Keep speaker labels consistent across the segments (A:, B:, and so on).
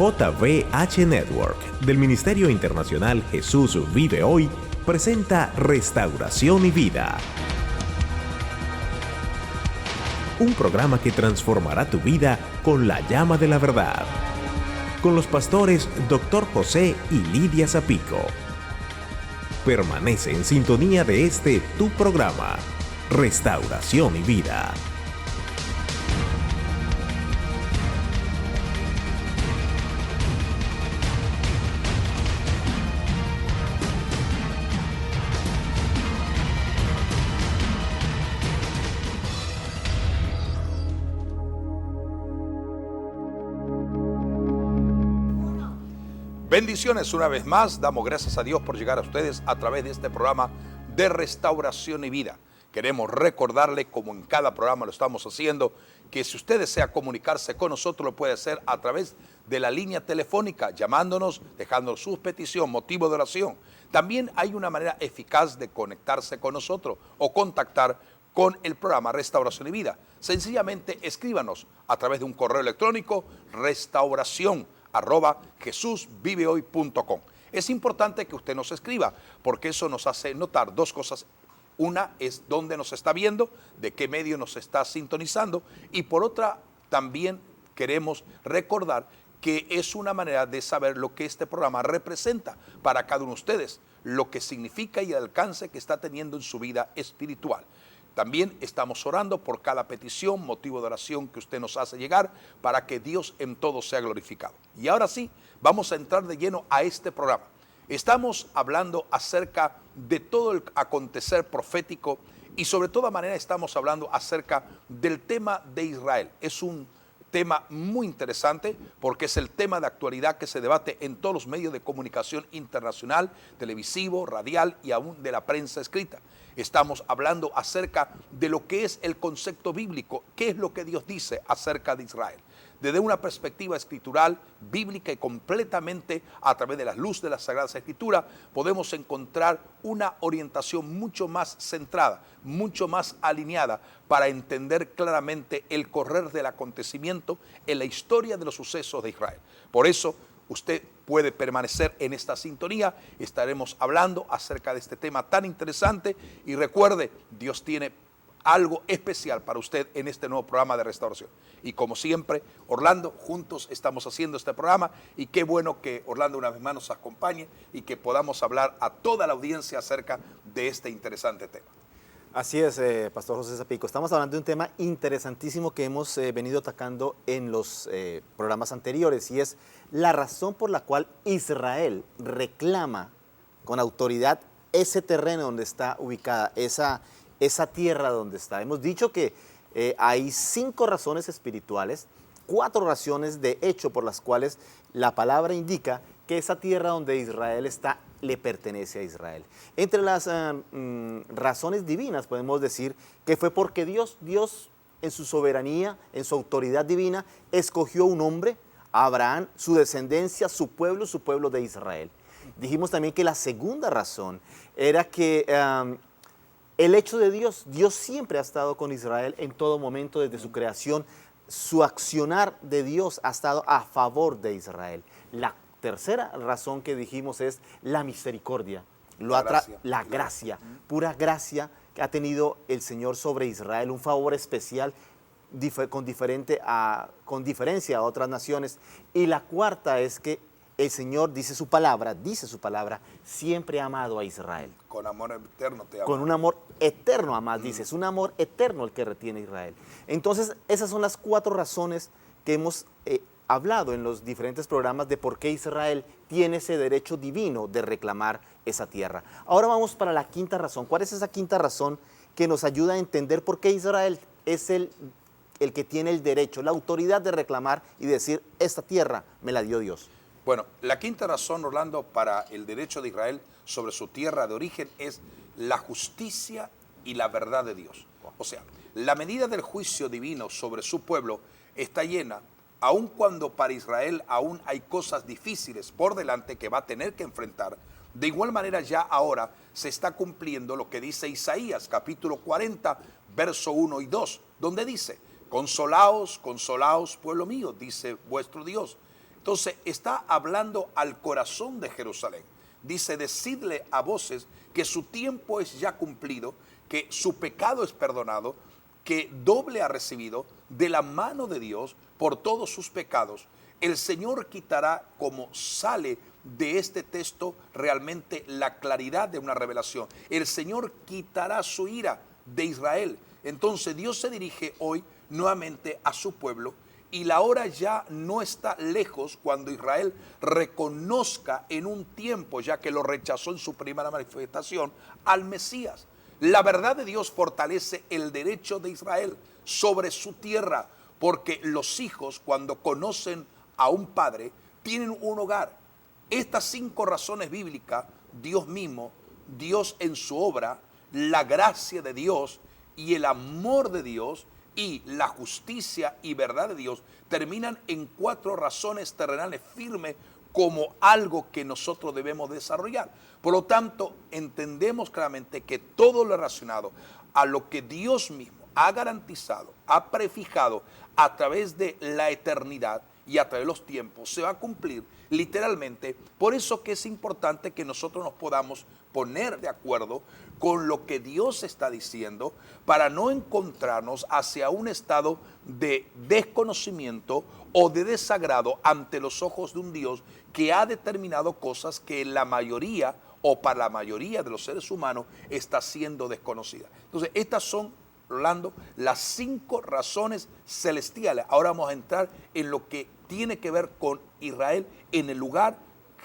A: JVH Network del Ministerio Internacional Jesús Vive Hoy presenta Restauración y Vida. Un programa que transformará tu vida con la llama de la verdad. Con los pastores Dr. José y Lidia Zapico. Permanece en sintonía de este tu programa, Restauración y Vida.
B: Bendiciones una vez más, damos gracias a Dios por llegar a ustedes a través de este programa de Restauración y Vida. Queremos recordarle, como en cada programa lo estamos haciendo, que si usted desea comunicarse con nosotros, lo puede hacer a través de la línea telefónica, llamándonos, dejándonos su petición, motivo de oración. También hay una manera eficaz de conectarse con nosotros o contactar con el programa Restauración y Vida. Sencillamente escríbanos a través de un correo electrónico, restauración@jesusvivehoy.com. Es importante que usted nos escriba, porque eso nos hace notar dos cosas. Una es dónde nos está viendo, de qué medio nos está sintonizando, y por otra también queremos recordar que es una manera de saber lo que este programa representa para cada uno de ustedes, lo que significa y el alcance que está teniendo en su vida espiritual. También estamos orando por cada petición, motivo de oración que usted nos hace llegar, para que Dios en todo sea glorificado. Y ahora sí, vamos a entrar de lleno a este programa. Estamos hablando acerca de todo el acontecer profético y sobre toda manera estamos hablando acerca del tema de Israel. Es un tema muy interesante porque es el tema de actualidad que se debate en todos los medios de comunicación internacional, televisivo, radial y aún de la prensa escrita. Estamos hablando acerca de lo que es el concepto bíblico, qué es lo que Dios dice acerca de Israel. Desde una perspectiva escritural, bíblica y completamente a través de la luz de las Sagradas Escrituras, podemos encontrar una orientación mucho más centrada, mucho más alineada para entender claramente el correr del acontecimiento en la historia de los sucesos de Israel. Por eso, usted puede permanecer en esta sintonía, estaremos hablando acerca de este tema tan interesante y recuerde, Dios tiene algo especial para usted en este nuevo programa de restauración. Y como siempre, Orlando, juntos estamos haciendo este programa y qué bueno que Orlando una vez más nos acompañe y que podamos hablar a toda la audiencia acerca de este interesante tema.
C: Así es, Pastor José Zapico. Estamos hablando de un tema interesantísimo que hemos venido atacando en los programas anteriores y es la razón por la cual Israel reclama con autoridad ese terreno donde está ubicada, esa tierra donde está. Hemos dicho que hay 5 razones espirituales, 4 razones de hecho por las cuales la palabra indica que esa tierra donde Israel está le pertenece a Israel. Entre las razones divinas podemos decir que fue porque Dios en su soberanía, en su autoridad divina, escogió un hombre, Abraham, su descendencia, su pueblo de Israel. Dijimos también que la segunda razón era que el hecho de Dios siempre ha estado con Israel en todo momento desde su creación. Su accionar de Dios ha estado a favor de Israel. La tercera razón que dijimos es la misericordia, la gracia, pura gracia que ha tenido el Señor sobre Israel, un favor especial con diferencia a otras naciones. Y la cuarta es que el Señor dice su palabra, siempre ha amado a Israel.
B: Con amor eterno te amo.
C: Con un amor eterno, además dice, es un amor eterno el que retiene a Israel. Entonces, esas son las 4 razones que hemos hablado en los diferentes programas de por qué Israel tiene ese derecho divino de reclamar esa tierra. Ahora vamos para la quinta razón. ¿Cuál es esa quinta razón que nos ayuda a entender por qué Israel es el que tiene el derecho, la autoridad de reclamar y decir, esta tierra me la dio Dios?
B: Bueno, la quinta razón, Orlando, para el derecho de Israel sobre su tierra de origen es la justicia y la verdad de Dios. O sea, la medida del juicio divino sobre su pueblo está llena, aun cuando para Israel aún hay cosas difíciles por delante que va a tener que enfrentar. De igual manera ya ahora se está cumpliendo lo que dice Isaías, capítulo 40, verso 1 y 2, donde dice, consolaos, consolaos, pueblo mío, dice vuestro Dios. Entonces está hablando al corazón de Jerusalén. Dice, decidle a voces que su tiempo es ya cumplido, que su pecado es perdonado, que doble ha recibido de la mano de Dios por todos sus pecados. El Señor quitará, como sale de este texto, realmente la claridad de una revelación. El Señor quitará su ira de Israel. Entonces Dios se dirige hoy nuevamente a su pueblo, y la hora ya no está lejos cuando Israel reconozca en un tiempo, ya que lo rechazó en su primera manifestación, al Mesías. La verdad de Dios fortalece el derecho de Israel sobre su tierra, porque los hijos, cuando conocen a un padre, tienen un hogar. Estas 5 razones bíblicas, Dios mismo, Dios en su obra, la gracia de Dios y el amor de Dios y la justicia y verdad de Dios, terminan en 4 razones terrenales firmes como algo que nosotros debemos desarrollar. Por lo tanto, entendemos claramente que todo lo relacionado a lo que Dios mismo ha garantizado, ha prefijado a través de la eternidad y a través de los tiempos, se va a cumplir literalmente. Por eso que es importante que nosotros nos podamos poner de acuerdo con lo que Dios está diciendo, para no encontrarnos hacia un estado de desconocimiento o de desagrado ante los ojos de un Dios que ha determinado cosas que la mayoría o para la mayoría de los seres humanos está siendo desconocida. Entonces, estas son, Rolando, las 5 razones celestiales. Ahora vamos a entrar en lo que tiene que ver con Israel en el lugar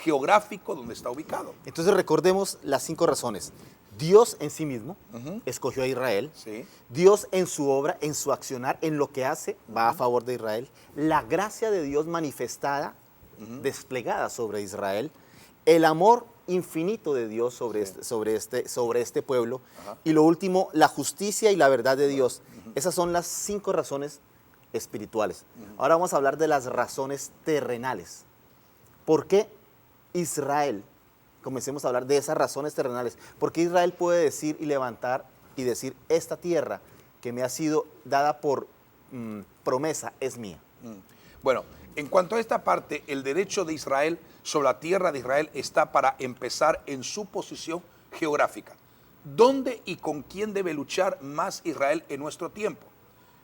B: geográfico donde está ubicado.
C: Entonces recordemos las 5 razones. Dios en sí mismo escogió a Israel.
B: Sí.
C: Dios en su obra, en su accionar, en lo que hace, va a favor de Israel. La gracia de Dios manifestada, desplegada sobre Israel. El amor infinito de Dios sobre este pueblo. Y lo último, la justicia y la verdad de Dios. Esas son las 5 razones espirituales. Ahora vamos a hablar de las razones terrenales. ¿Por qué Israel? Comencemos a hablar de esas razones terrenales. ¿Por qué Israel puede decir y levantar y decir, esta tierra que me ha sido dada por promesa es mía?
B: Bueno, en cuanto a esta parte, el derecho de Israel sobre la tierra de Israel está para empezar en su posición geográfica. ¿Dónde y con quién debe luchar más Israel en nuestro tiempo?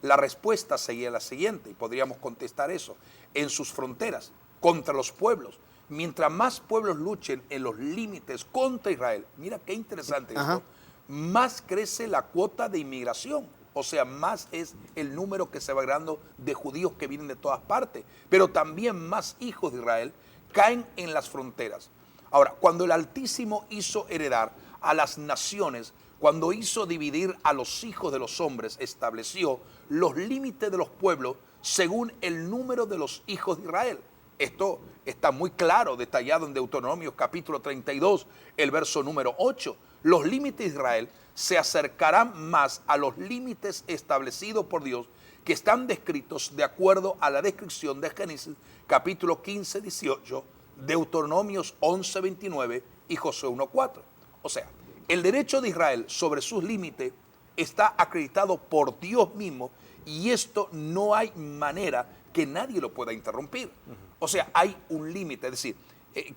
B: La respuesta sería la siguiente, y podríamos contestar eso: en sus fronteras, contra los pueblos. Mientras más pueblos luchen en los límites contra Israel, mira qué interesante esto, más crece la cuota de inmigración. O sea, más es el número que se va agregando de judíos que vienen de todas partes. Pero también más hijos de Israel caen en las fronteras. Ahora, cuando el Altísimo hizo heredar a las naciones, cuando hizo dividir a los hijos de los hombres, estableció los límites de los pueblos según el número de los hijos de Israel. Esto está muy claro, detallado en Deuteronomio capítulo 32, el verso número 8. Los límites de Israel se acercarán más a los límites establecidos por Dios, que están descritos de acuerdo a la descripción de Génesis capítulo 15, 18, Deuteronomios 11, 29 y Josué 1, 4. O sea, el derecho de Israel sobre sus límites está acreditado por Dios mismo, y esto no hay manera que nadie lo pueda interrumpir. O sea, hay un límite. Es decir,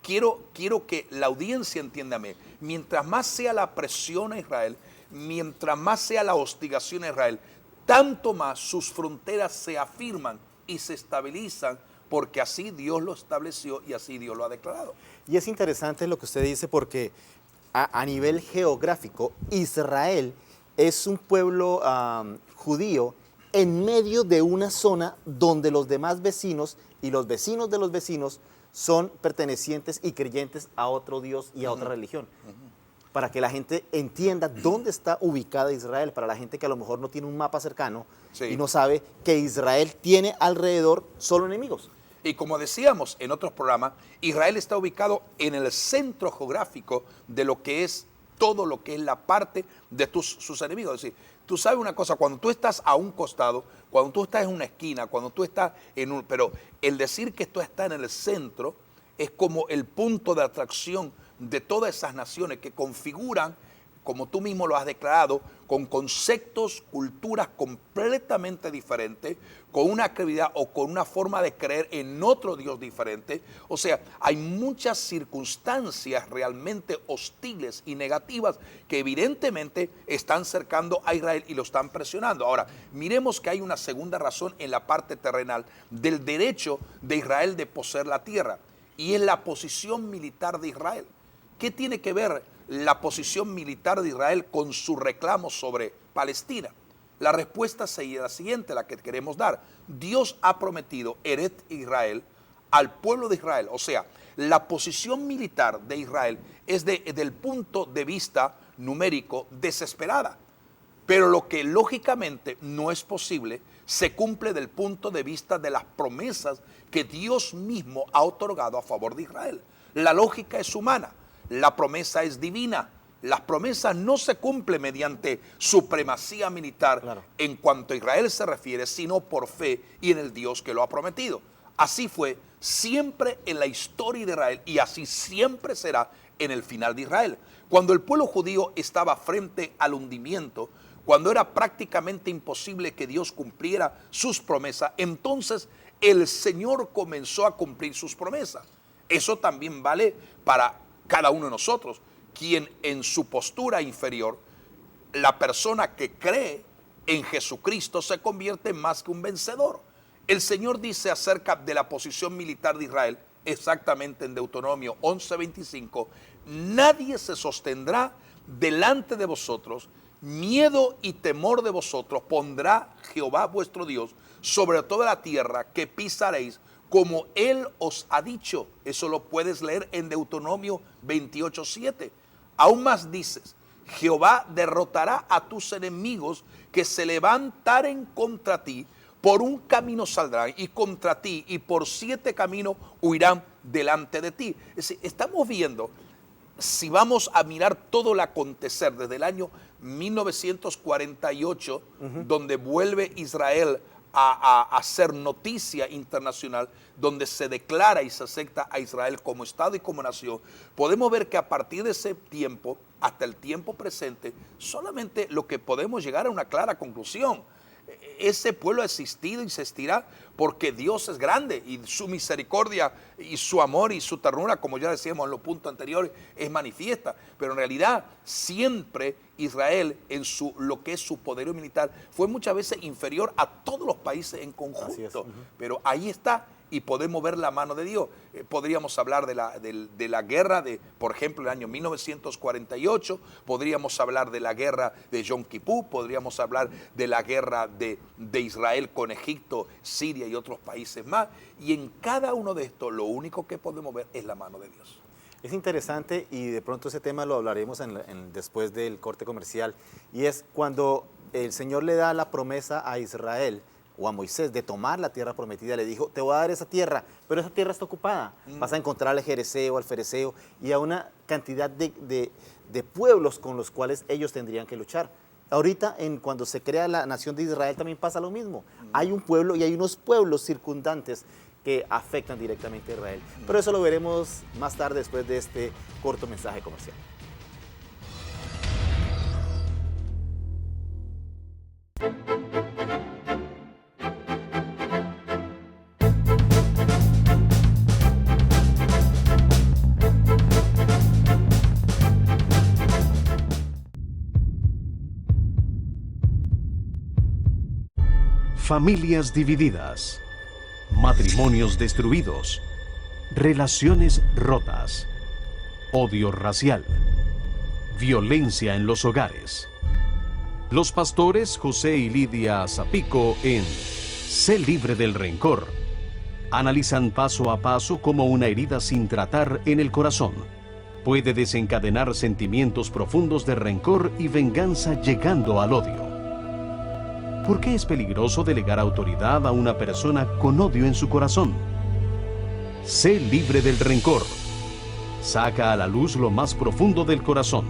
B: quiero que la audiencia entiéndame, mientras más sea la presión a Israel, mientras más sea la hostigación a Israel, tanto más sus fronteras se afirman y se estabilizan, porque así Dios lo estableció y así Dios lo ha declarado.
C: Y es interesante lo que usted dice, porque a nivel geográfico, Israel es un pueblo judío en medio de una zona donde los demás vecinos y los vecinos de los vecinos son pertenecientes y creyentes a otro Dios y a otra religión. Para que la gente entienda dónde está ubicada Israel, para la gente que a lo mejor no tiene un mapa cercano y no sabe que Israel tiene alrededor solo enemigos.
B: Y como decíamos en otros programas, Israel está ubicado en el centro geográfico de lo que es todo lo que es la parte de sus enemigos. Es decir, tú sabes una cosa, cuando tú estás a un costado, cuando tú estás en una esquina, cuando tú estás en un... Pero el decir que tú estás en el centro es como el punto de atracción de todas esas naciones que configuran, como tú mismo lo has declarado, con conceptos, culturas completamente diferentes, con una credibilidad o con una forma de creer en otro Dios diferente. O sea, hay muchas circunstancias realmente hostiles y negativas que evidentemente están cercando a Israel y lo están presionando. Ahora, miremos que hay una segunda razón en la parte terrenal del derecho de Israel de poseer la tierra, y es la posición militar de Israel. ¿Qué tiene que ver la posición militar de Israel con su reclamo sobre Palestina? La respuesta sería la siguiente, la que queremos dar. Dios ha prometido Eret Israel al pueblo de Israel. O sea, la posición militar de Israel es desde el punto de vista numérico desesperada. Pero lo que lógicamente no es posible se cumple del punto de vista de las promesas que Dios mismo ha otorgado a favor de Israel. La lógica es humana, la promesa es divina. Las promesas no se cumplen mediante supremacía militar en cuanto a Israel se refiere, sino por fe y en el Dios que lo ha prometido. Así fue siempre en la historia de Israel y así siempre será en el final de Israel. Cuando el pueblo judío estaba frente al hundimiento, cuando era prácticamente imposible que Dios cumpliera sus promesas, entonces el Señor comenzó a cumplir sus promesas. Eso también vale para cada uno de nosotros, quien en su postura inferior, la persona que cree en Jesucristo se convierte en más que un vencedor. El Señor dice acerca de la posición militar de Israel, exactamente en Deuteronomio 11:25, nadie se sostendrá delante de vosotros, miedo y temor de vosotros pondrá Jehová vuestro Dios sobre toda la tierra que pisaréis, como Él os ha dicho. Eso lo puedes leer en Deuteronomio 28:7. Aún más dices, Jehová derrotará a tus enemigos que se levantaren contra ti, por un camino saldrán y contra ti, y por 7 caminos huirán delante de ti. Es decir, estamos viendo, si vamos a mirar todo el acontecer desde el año 1948, donde vuelve Israel a hacer noticia internacional, donde se declara y se acepta a Israel como Estado y como nación, podemos ver que a partir de ese tiempo hasta el tiempo presente, solamente lo que podemos llegar a una clara conclusión: ese pueblo ha existido y existirá porque Dios es grande y su misericordia y su amor y su ternura, como ya decíamos en los puntos anteriores, es manifiesta. Pero en realidad siempre Israel, en lo que es su poderío militar, fue muchas veces inferior a todos los países en conjunto. Pero ahí está, y podemos ver la mano de Dios. Podríamos hablar de la guerra por ejemplo, el año 1948, podríamos hablar de la guerra de Yom Kippur, podríamos hablar de la guerra de Israel con Egipto, Siria y otros países más, y en cada uno de estos lo único que podemos ver es la mano de Dios.
C: Es interesante, y de pronto ese tema lo hablaremos después del corte comercial, y es cuando el Señor le da la promesa a Israel o a Moisés de tomar la tierra prometida. Le dijo, te voy a dar esa tierra, pero esa tierra está ocupada. Vas a encontrar al jereseo, al fereceo y a una cantidad de pueblos con los cuales ellos tendrían que luchar. Ahorita, cuando se crea la nación de Israel, también pasa lo mismo. Hay un pueblo y hay unos pueblos circundantes que afectan directamente a Israel. Pero eso lo veremos más tarde, después de este corto mensaje comercial.
D: Familias divididas, matrimonios destruidos, relaciones rotas, odio racial, violencia en los hogares. Los pastores José y Lidia Zapico en Sé libre del rencor analizan paso a paso cómo una herida sin tratar en el corazón puede desencadenar sentimientos profundos de rencor y venganza, llegando al odio. ¿Por qué es peligroso delegar autoridad a una persona con odio en su corazón? Sé libre del rencor. Saca a la luz lo más profundo del corazón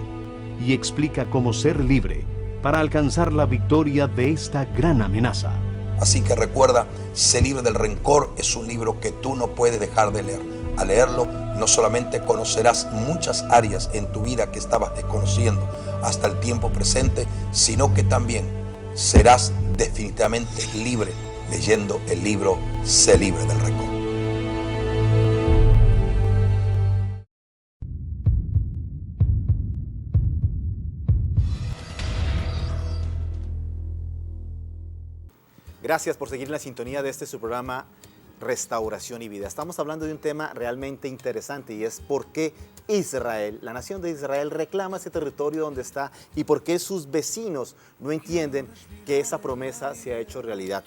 D: y explica cómo ser libre para alcanzar la victoria de esta gran amenaza.
B: Así que recuerda, Sé libre del rencor es un libro que tú no puedes dejar de leer. Al leerlo, no solamente conocerás muchas áreas en tu vida que estabas desconociendo, hasta el tiempo presente, sino que también serás definitivamente libre leyendo el libro Sé libre del rencor.
C: Gracias por seguir en la sintonía de su programa Restauración y Vida. Estamos hablando de un tema realmente interesante y es por qué Israel, la nación de Israel, reclama ese territorio donde está y por qué sus vecinos no entienden que esa promesa se ha hecho realidad.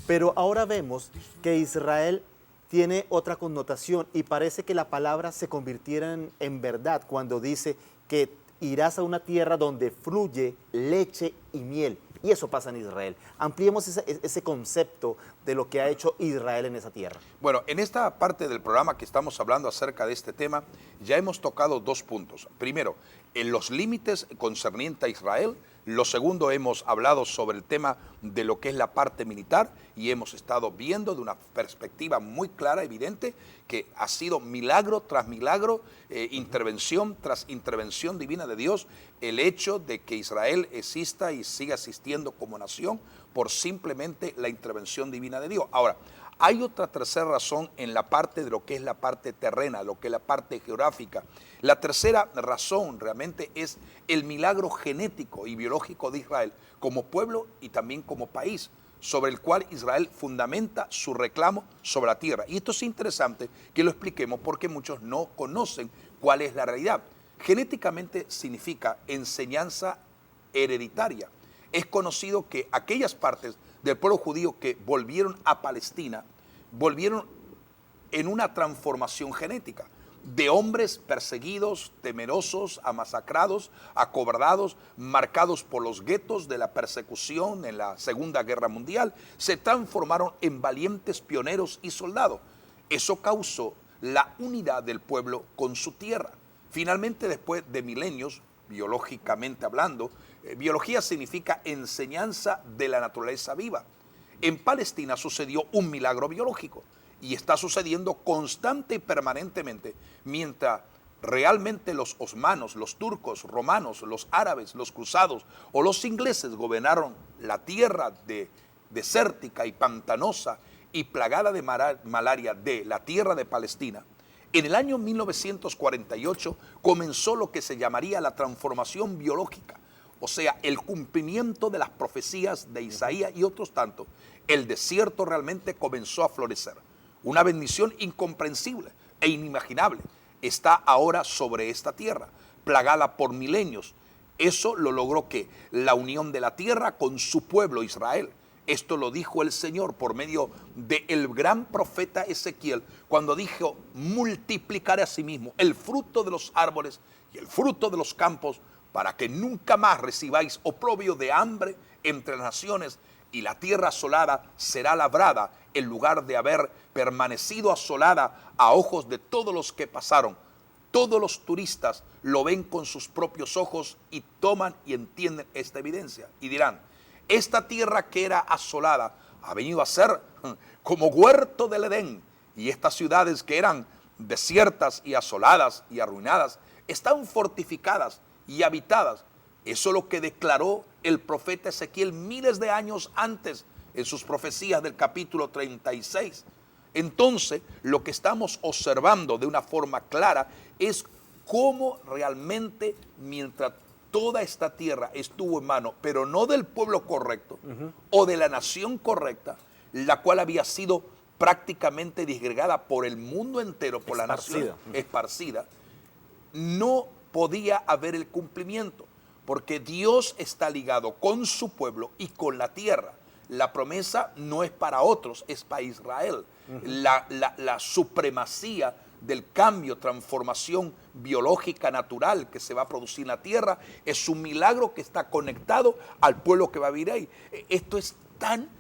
C: Pero ahora vemos que Israel tiene otra connotación y parece que la palabra se convirtiera en verdad cuando dice que irás a una tierra donde fluye leche y miel. Y eso pasa en Israel. Ampliemos ese concepto de lo que ha hecho Israel en esa tierra.
B: Bueno, en esta parte del programa que estamos hablando acerca de este tema, ya hemos tocado dos puntos. Primero, en los límites concernientes a Israel. Lo segundo, hemos hablado sobre el tema de lo que es la parte militar y hemos estado viendo de una perspectiva muy clara, evidente, que ha sido milagro tras milagro, intervención tras intervención divina de Dios, el hecho de que Israel exista y siga existiendo como nación por simplemente la intervención divina de Dios. Ahora, hay otra tercera razón en la parte de lo que es la parte terrena, lo que es la parte geográfica. La tercera razón realmente es el milagro genético y biológico de Israel como pueblo y también como país, sobre el cual Israel fundamenta su reclamo sobre la tierra. Y esto es interesante que lo expliquemos porque muchos no conocen cuál es la realidad. Genéticamente significa enseñanza hereditaria. Es conocido que aquellas partes del pueblo judío que volvieron a Palestina, volvieron en una transformación genética de hombres perseguidos, temerosos, amasacrados, acobardados, marcados por los guetos de la persecución en la Segunda Guerra Mundial, se transformaron en valientes pioneros y soldados. Eso causó la unidad del pueblo con su tierra. Finalmente, después de milenios, biológicamente hablando, biología significa enseñanza de la naturaleza viva. En Palestina sucedió un milagro biológico y está sucediendo constante y permanentemente, mientras realmente los osmanos, los turcos, romanos, los árabes, los cruzados o los ingleses gobernaron la tierra desértica y pantanosa y plagada de malaria de la tierra de Palestina. En el año 1948 comenzó lo que se llamaría la transformación biológica, o sea, el cumplimiento de las profecías de Isaías y otros tantos. El desierto realmente comenzó a florecer. Una bendición incomprensible e inimaginable está ahora sobre esta tierra, plagada por milenios. Eso lo logró que la unión de la tierra con su pueblo Israel. Esto lo dijo el Señor por medio del gran profeta Ezequiel, cuando dijo: multiplicaré a sí mismo el fruto de los árboles y el fruto de los campos, para que nunca más recibáis oprobio de hambre entre las naciones, y la tierra asolada será labrada en lugar de haber permanecido asolada a ojos de todos los que pasaron. Todos los turistas lo ven con sus propios ojos y toman y entienden esta evidencia y dirán: esta tierra que era asolada ha venido a ser como huerto del Edén, y estas ciudades que eran desiertas y asoladas y arruinadas están fortificadas y habitadas. Eso es lo que declaró el profeta Ezequiel miles de años antes en sus profecías del capítulo 36. Entonces, lo que estamos observando de una forma clara es cómo realmente, mientras toda esta tierra estuvo en manos, pero no del pueblo correcto o de la nación correcta, la cual había sido prácticamente disgregada por el mundo entero, por la nación esparcida, no podía haber el cumplimiento, porque Dios está ligado con su pueblo y con la tierra. La promesa no es para otros, es para Israel. La supremacía del cambio, transformación biológica natural que se va a producir en la tierra es un milagro que está conectado al pueblo que va a vivir ahí. Esto es tan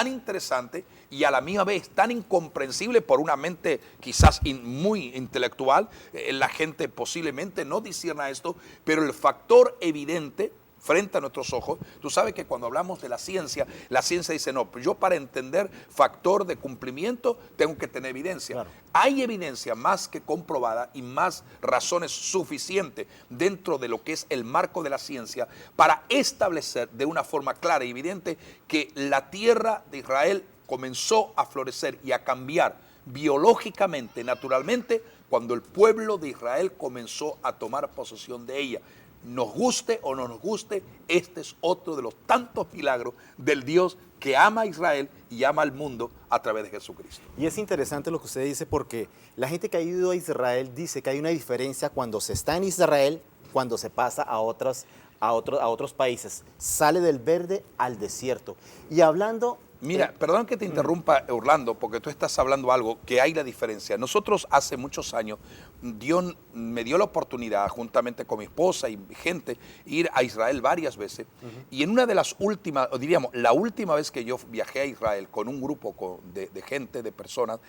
B: interesante y a la misma vez tan incomprensible por una mente quizás muy intelectual. La gente posiblemente no discierna esto, pero el factor evidente frente a nuestros ojos. Tú sabes que cuando hablamos de la ciencia dice, no, pues yo para entender factor de cumplimiento tengo que tener evidencia.
C: Claro.
B: Hay evidencia más que comprobada y más razones suficientes dentro de lo que es el marco de la ciencia para establecer de una forma clara y evidente que la tierra de Israel comenzó a florecer y a cambiar biológicamente, naturalmente, cuando el pueblo de Israel comenzó a tomar posesión de ella. Nos guste o no nos guste, este es otro de los tantos milagros del Dios que ama a Israel y ama al mundo a través de Jesucristo.
C: Y es interesante lo que usted dice porque la gente que ha ido a Israel dice que hay una diferencia cuando se está en Israel, cuando se pasa a otros países. Sale del verde al desierto. Y hablando...
B: Mira, perdón que te interrumpa, Orlando, porque tú estás hablando algo que hay la diferencia. Nosotros hace muchos años, Dios me dio la oportunidad, juntamente con mi esposa y gente, ir a Israel varias veces. Y en una de las últimas, o diríamos, la última vez que yo viajé a Israel con un grupo de gente, de personas,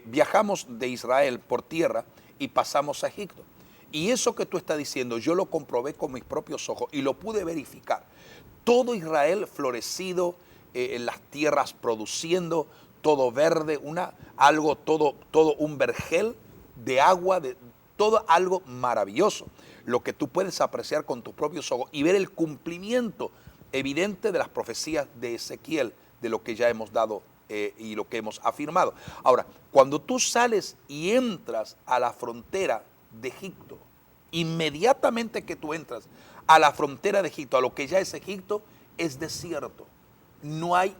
B: viajamos de Israel por tierra y pasamos a Egipto. Y eso que tú estás diciendo, yo lo comprobé con mis propios ojos y lo pude verificar. Todo Israel florecido, en las tierras produciendo, todo verde, todo un vergel de agua, todo algo maravilloso. Lo que tú puedes apreciar con tus propios ojos y ver el cumplimiento evidente de las profecías de Ezequiel, de lo que ya hemos dado y lo que hemos afirmado. Ahora, cuando tú sales y entras a la frontera de Egipto, inmediatamente que tú entras a la frontera de Egipto, a lo que ya es Egipto, es desierto. No hay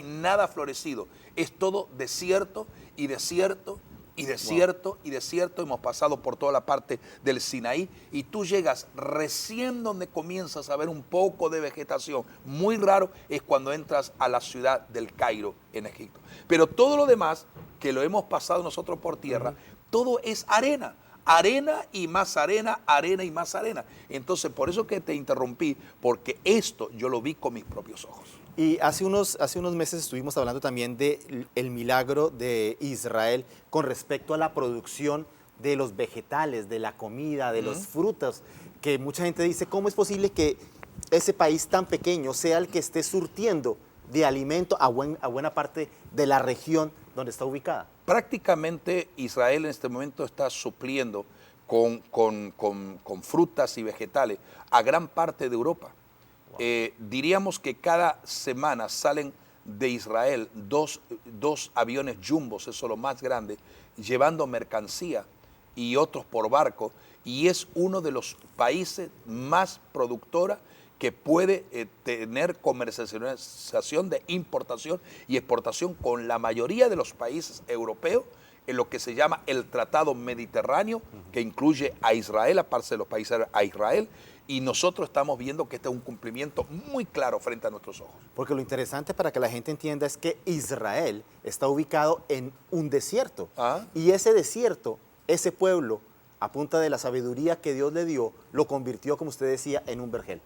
B: nada florecido. Es todo desierto y desierto y desierto y desierto. Hemos pasado por toda la parte del Sinaí y tú llegas recién donde comienzas a ver un poco de vegetación. Muy raro es cuando entras a la ciudad del Cairo en Egipto. Pero todo lo demás, que lo hemos pasado nosotros por tierra, todo es arena. Arena y más arena, arena y más arena. Entonces, por eso que te interrumpí, porque esto yo lo vi con mis propios ojos.
C: Y hace unos meses estuvimos hablando también del milagro de Israel con respecto a la producción de los vegetales, de la comida, de los frutos, que mucha gente dice, ¿cómo es posible que ese país tan pequeño sea el que esté surtiendo de alimento a buena parte de la región donde está ubicada?
B: Prácticamente Israel en este momento está supliendo con frutas y vegetales a gran parte de Europa. Diríamos que cada semana salen de Israel dos aviones jumbos, eso es lo más grande, llevando mercancía y otros por barco, y es uno de los países más productora que puede tener comercialización de importación y exportación con la mayoría de los países europeos en lo que se llama el Tratado Mediterráneo, que incluye a Israel, aparte de los países a Israel, y nosotros estamos viendo que este es un cumplimiento muy claro frente a nuestros ojos.
C: Porque lo interesante para que la gente entienda es que Israel está ubicado en un desierto. Y ese desierto, ese pueblo, a punta de la sabiduría que Dios le dio, lo convirtió, como usted decía, en un vergel.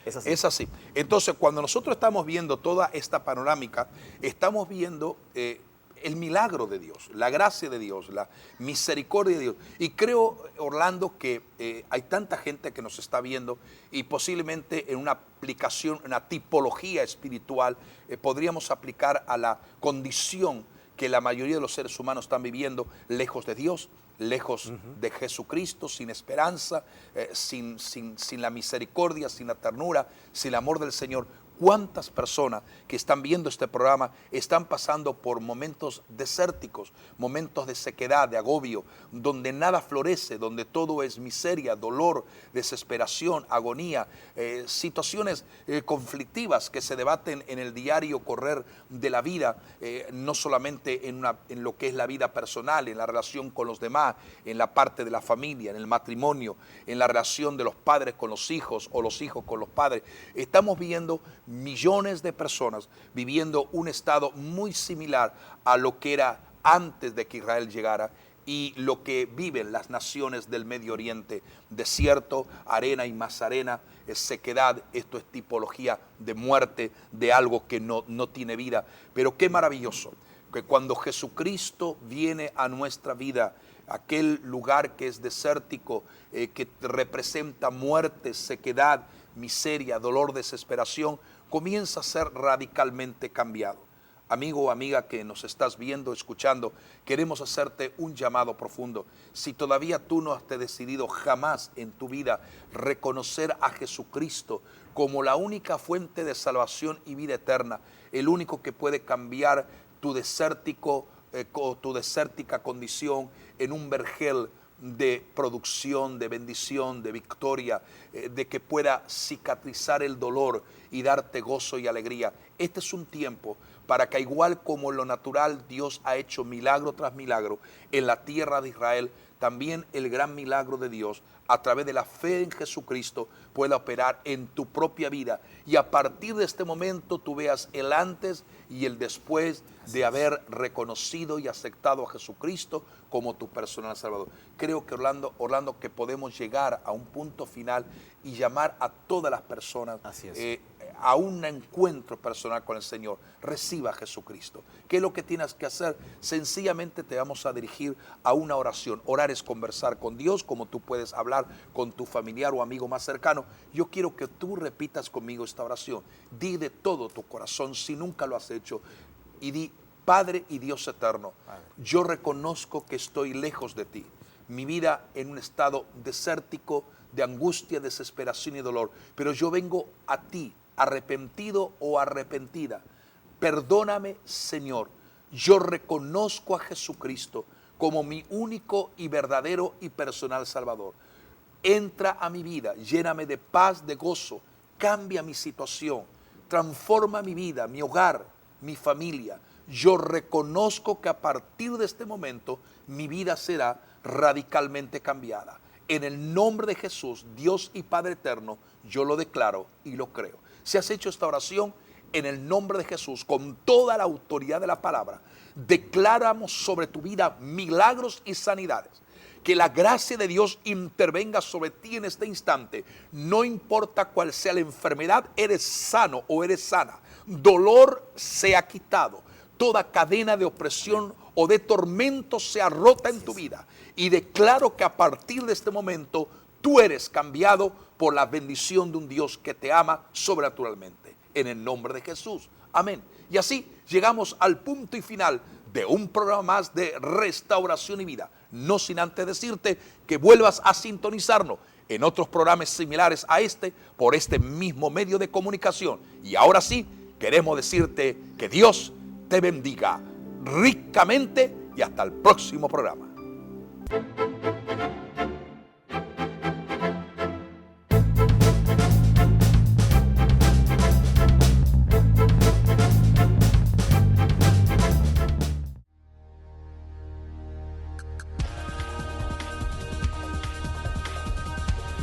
C: ¿Es así?
B: Es así. Entonces, cuando nosotros estamos viendo toda esta panorámica, estamos viendo el milagro de Dios, la gracia de Dios, la misericordia de Dios. Y creo, Orlando, que hay tanta gente que nos está viendo y posiblemente en una aplicación, una tipología espiritual, podríamos aplicar a la condición que la mayoría de los seres humanos están viviendo lejos de Dios, lejos de Jesucristo, sin esperanza, sin la misericordia, sin la ternura, sin el amor del Señor. ¿Cuántas personas que están viendo este programa están pasando por momentos desérticos, momentos de sequedad, de agobio, donde nada florece, donde todo es miseria, dolor, desesperación, agonía, situaciones conflictivas que se debaten en el diario correr de la vida, no solamente en lo que es la vida personal, en la relación con los demás, en la parte de la familia, en el matrimonio, en la relación de los padres con los hijos o los hijos con los padres? Estamos viendo millones de personas viviendo un estado muy similar a lo que era antes de que Israel llegara y lo que viven las naciones del Medio Oriente: desierto, arena y más arena, sequedad. Esto es tipología de muerte, de algo que no tiene vida. Pero qué maravilloso que cuando Jesucristo viene a nuestra vida, aquel lugar que es desértico, que representa muerte, sequedad, miseria, dolor, desesperación, comienza a ser radicalmente cambiado. Amigo o amiga que nos estás viendo, escuchando, queremos hacerte un llamado profundo. Si todavía tú no has decidido jamás en tu vida reconocer a Jesucristo como la única fuente de salvación y vida eterna, el único que puede cambiar tu desértica condición en un vergel de producción, de bendición, de victoria, de que pueda cicatrizar el dolor y darte gozo y alegría. Este es un tiempo para que, igual como en lo natural Dios ha hecho milagro tras milagro en la tierra de Israel, también el gran milagro de Dios a través de la fe en Jesucristo pueda operar en tu propia vida, y a partir de este momento tú veas el antes y el después de haber reconocido y aceptado a Jesucristo como tu personal Salvador. Creo que Orlando, que podemos llegar a un punto final y llamar a todas las personas a un encuentro personal con el Señor. Reciba a Jesucristo. ¿Qué es lo que tienes que hacer? Sencillamente te vamos a dirigir a una oración. Orar es conversar con Dios, como tú puedes hablar con tu familiar o amigo más cercano. Yo quiero que tú repitas conmigo esta oración. Di de todo tu corazón, si nunca lo has hecho, y di: Padre y Dios eterno, yo reconozco que estoy lejos de ti. Mi vida en un estado desértico, de angustia, desesperación y dolor. Pero yo vengo a ti, arrepentido o arrepentida. Perdóname, Señor. Yo reconozco a Jesucristo como mi único y verdadero y personal Salvador. Entra a mi vida, lléname de paz, de gozo, cambia mi situación, transforma mi vida, mi hogar, mi familia. Yo reconozco que a partir de este momento mi vida será radicalmente cambiada. En el nombre de Jesús, Dios y Padre eterno, yo lo declaro y lo creo. Si has hecho esta oración, en el nombre de Jesús, con toda la autoridad de la palabra, declaramos sobre tu vida milagros y sanidades. Que la gracia de Dios intervenga sobre ti en este instante. No importa cuál sea la enfermedad, eres sano o eres sana. Dolor se ha quitado. Toda cadena de opresión o de tormento sea rota en tu vida. Y declaro que a partir de este momento tú eres cambiado por la bendición de un Dios que te ama sobrenaturalmente. En el nombre de Jesús. Amén. Y así llegamos al punto y final de un programa más de restauración y vida. No sin antes decirte que vuelvas a sintonizarnos en otros programas similares a este, por este mismo medio de comunicación. Y ahora sí, queremos decirte que Dios te bendiga ricamente y hasta el próximo programa.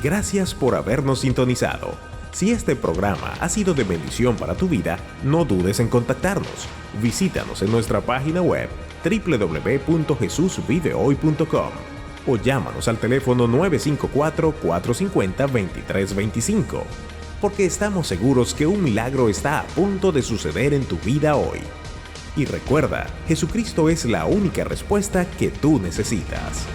A: Gracias por habernos sintonizado. Si este programa ha sido de bendición para tu vida, no dudes en contactarnos. Visítanos en nuestra página web www.jesusvivehoy.com o llámanos al teléfono 954-450-2325, porque estamos seguros que un milagro está a punto de suceder en tu vida hoy. Y recuerda, Jesucristo es la única respuesta que tú necesitas.